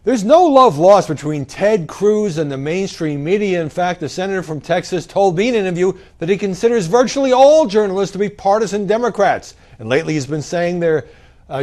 There's no love lost between Ted Cruz and the mainstream media. In fact, the senator from Texas told me in an interview that he considers virtually all journalists to be partisan Democrats. And lately he's been saying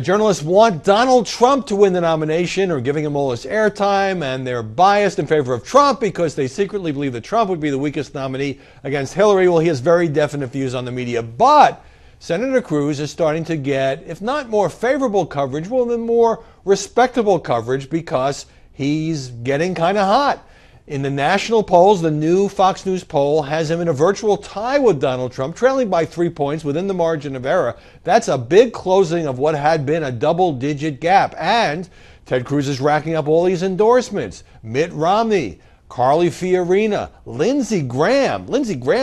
journalists want Donald Trump to win the nomination or giving him all this airtime, and they're biased in favor of Trump because they secretly believe that Trump would be the weakest nominee against Hillary. Well, he has very definite views on the media, but Senator Cruz is starting to get, if not more favorable coverage, well, then more respectable coverage because he's getting kind of hot. In the national polls, the new Fox News poll has him in a virtual tie with Donald Trump, trailing by 3 points within the margin of error. That's a big closing of what had been a double-digit gap. And Ted Cruz is racking up all these endorsements. Mitt Romney, Carly Fiorina, Lindsey Graham,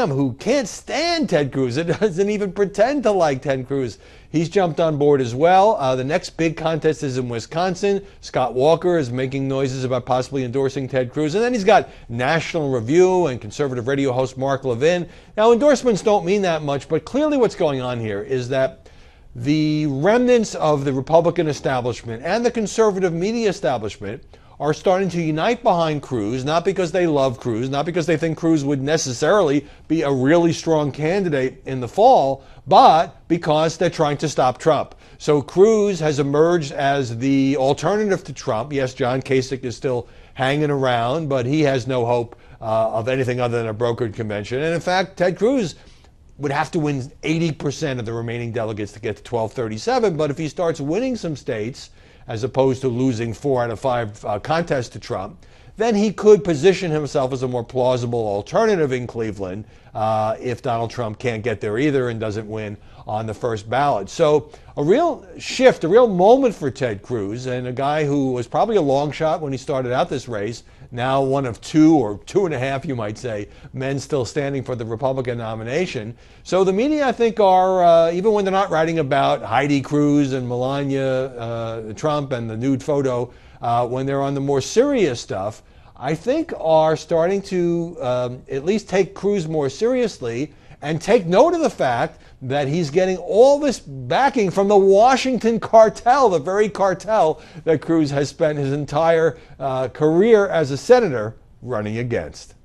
who can't stand Ted Cruz. It doesn't even pretend to like Ted Cruz. He's jumped on board as well. The next big contest is in Wisconsin. Scott Walker is making noises about possibly endorsing Ted Cruz. And then he's got National Review and conservative radio host Mark Levin. Now, endorsements don't mean that much, but clearly what's going on here is that the remnants of the Republican establishment and the conservative media establishment are starting to unite behind Cruz, not because they love Cruz, not because they think Cruz would necessarily be a really strong candidate in the fall, but because they're trying to stop Trump. So Cruz has emerged as the alternative to Trump. Yes, John Kasich is still hanging around, but he has no hope of anything other than a brokered convention. And in fact, Ted Cruz would have to win 80% of the remaining delegates to get to 1237, but if he starts winning some states, as opposed to losing 4 out of 5 contests to Trump, then he could position himself as a more plausible alternative in Cleveland if Donald Trump can't get there either and doesn't win on the first ballot. So a real shift, a real moment for Ted Cruz, and a guy who was probably a long shot when he started out this race, now one of 2 or 2.5, you might say, men still standing for the Republican nomination. So the media, I think, are, even when they're not writing about Heidi Cruz and Melania Trump and the nude photo, when they're on the more serious stuff, I think are starting to at least take Cruz more seriously and take note of the fact that he's getting all this backing from the Washington cartel, the very cartel that Cruz has spent his entire career as a senator running against.